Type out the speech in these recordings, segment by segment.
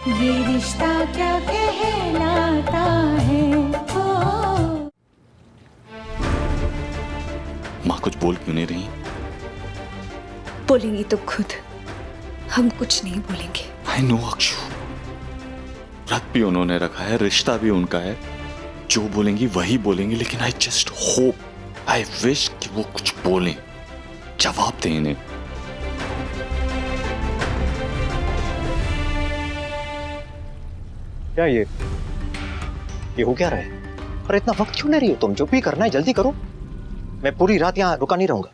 ये रिश्ता क्या कहलाता है ओ। माँ कुछ बोल क्यों नहीं रही? बोलेंगी तो खुद, हम कुछ नहीं बोलेंगे। आई नो अक्षु, रख भी उन्होंने रखा है, रिश्ता भी उनका है, जो बोलेंगी वही बोलेंगी, लेकिन I just hope, I wish कि वो कुछ बोलें, जवाब दें इन्हें। क्या ये हो क्या रहा है? और इतना वक्त क्यों ले रही हो तुम? जो भी करना है जल्दी करो, मैं पूरी रात यहाँ रुका नहीं रहूंगा।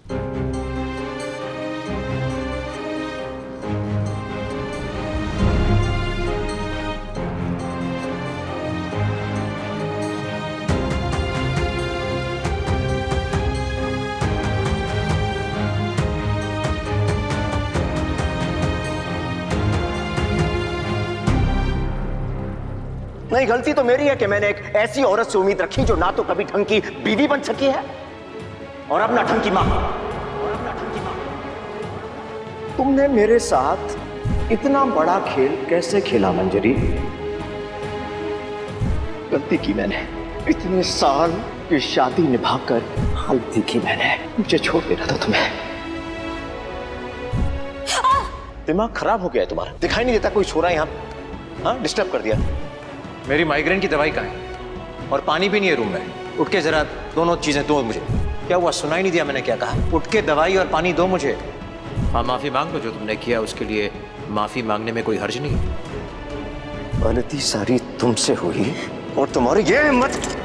नहीं, गलती तो मेरी है कि मैंने एक ऐसी औरत से उम्मीद रखी जो ना तो कभी ढंग की बीवी बन सकी है और अब ना ढंग की मां। तुमने मेरे साथ इतना बड़ा खेल कैसे खेला मंजरी? गलती की मैंने, इतने साल की शादी निभाकर गलती की मैंने। मुझे छोड़ देना था तुम्हें। दिमाग खराब हो गया है तुम्हारा, दिखाई नहीं देता कोई छोरा यहाँ? हाँ, डिस्टर्ब कर दिया। मेरी माइग्रेन की दवाई कहाँ है? और पानी भी नहीं है रूम में। उठ के जरा दोनों चीजें दो मुझे। क्या हुआ, सुनाई नहीं दिया मैंने क्या कहा? उठ के दवाई और पानी दो मुझे। हाँ, माफी मांग लो, जो तुमने किया उसके लिए माफी मांगने में कोई हर्ज नहीं। गलती सारी तुमसे हुई और तुम्हारी ये हिम्मत।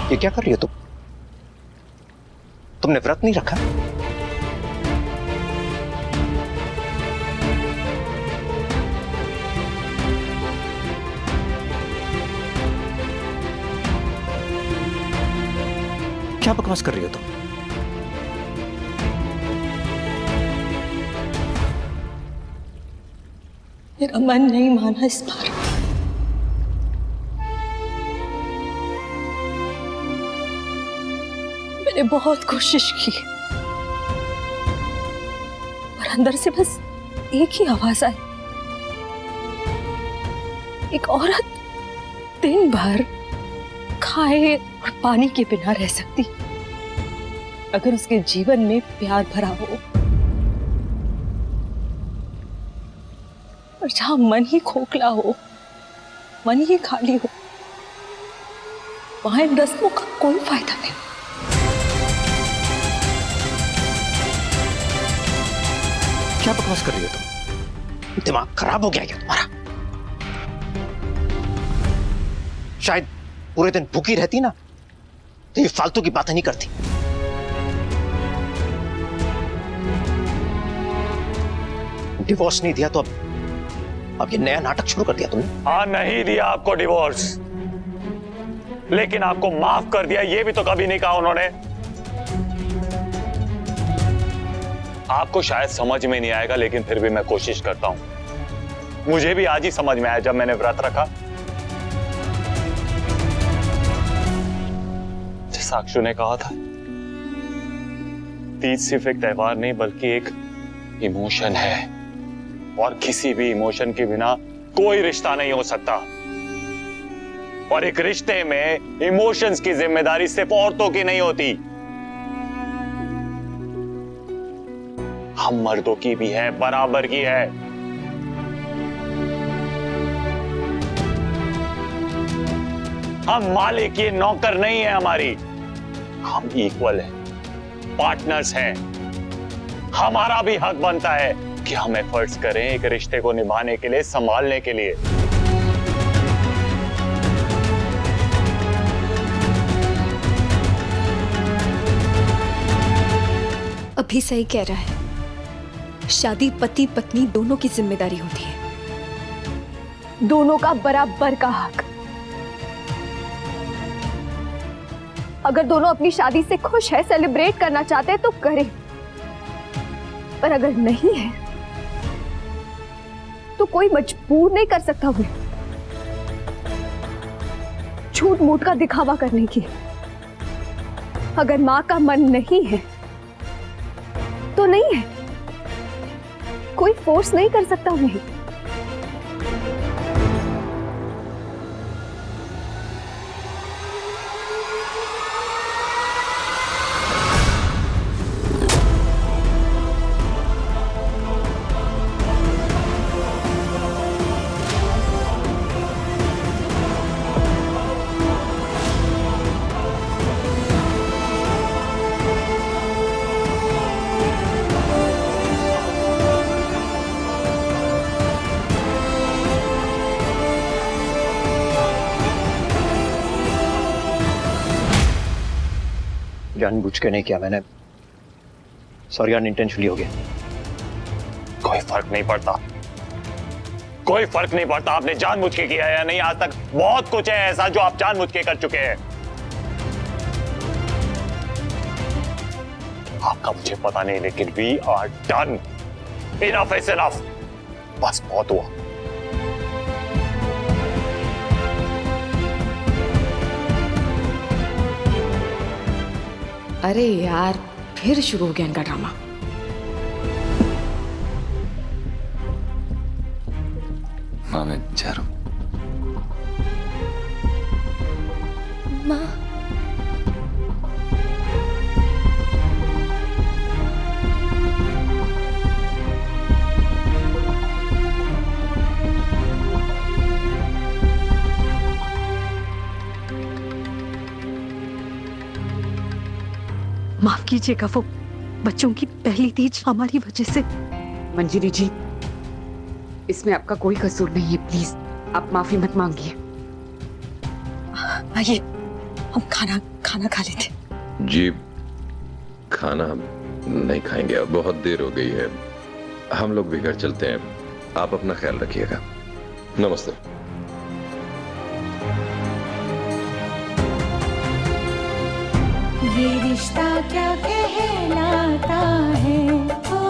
ये क्या कर रही हो तुम? तुमने व्रत नहीं रखा? क्या बकवास कर रही हो तुम? मेरा मन नहीं माना इस बार। मैंने बहुत कोशिश की और अंदर से बस एक ही आवाज आई, एक औरत दिन भर खाए और पानी के बिना रह सकती अगर उसके जीवन में प्यार भरा हो, और जहां मन ही खोखला हो, मन ही खाली हो, वहां इन रस्मों का कोई फायदा नहीं। क्या बकवास कर रही हो तुम? दिमाग खराब हो गया क्या तुम्हारा? शायद पूरे दिन भूखी रहती ना तो ये फालतू की बातें नहीं करती। डिवोर्स नहीं दिया तो अब ये नया नाटक शुरू कर दिया तुमने। हाँ, नहीं दिया आपको डिवोर्स, लेकिन आपको माफ कर दिया ये भी तो कभी नहीं कहा उन्होंने। आपको शायद समझ में नहीं आएगा, लेकिन फिर भी मैं कोशिश करता हूं। मुझे भी आज ही समझ में आया जब मैंने व्रत रखा। जैसा अक्षु ने कहा था, तीज सिर्फ एक त्योहार नहीं बल्कि एक इमोशन है, और किसी भी इमोशन के बिना कोई रिश्ता नहीं हो सकता। और एक रिश्ते में इमोशंस की जिम्मेदारी सिर्फ औरतों की नहीं होती, हम मर्दों की भी है, बराबर की है। हम मालिक ये नौकर नहीं है हमारी, हम इक्वल हैं, पार्टनर्स हैं। हमारा भी हक बनता है कि हम एफर्ट्स करें एक रिश्ते को निभाने के लिए, संभालने के लिए। अभी सही कह रहा है, शादी पति पत्नी दोनों की जिम्मेदारी होती है। दोनों का बराबर का हक। अगर दोनों अपनी शादी से खुश है, सेलिब्रेट करना चाहते हैं तो करें, पर अगर नहीं है तो कोई मजबूर नहीं कर सकता उन्हें झूठ मूठ का दिखावा करने की। अगर मां का मन नहीं है तो नहीं है, कोई फोर्स नहीं कर सकता उन्हें। जानबूझ के नहीं किया मैंने, सॉरी अनइंटेंशनली हो गया। कोई फर्क नहीं पड़ता, कोई फर्क नहीं पड़ता आपने जानबूझ के किया है या नहीं। आज तक बहुत कुछ है ऐसा जो आप जानबूझ के कर चुके हैं। आपका मुझे पता नहीं, लेकिन we are done. Enough is enough, बस बहुत हुआ। अरे यार, फिर शुरू हो गया इनका ड्रामा। माँ मैं जा रहा हूं। मां, माफ कीजिएगा, वो बच्चों की पहली तीज हमारी वजह से। मंजरी जी, इसमें आपका कोई कसूर नहीं है, प्लीज आप माफी मत मांगिए। आइए हम खाना खा लेते। जी खाना हम नहीं खाएंगे, अब बहुत देर हो गई है, हम लोग भी घर चलते हैं। आप अपना ख्याल रखिएगा। नमस्ते। ये रिश्ता क्या कहलाता है, ओ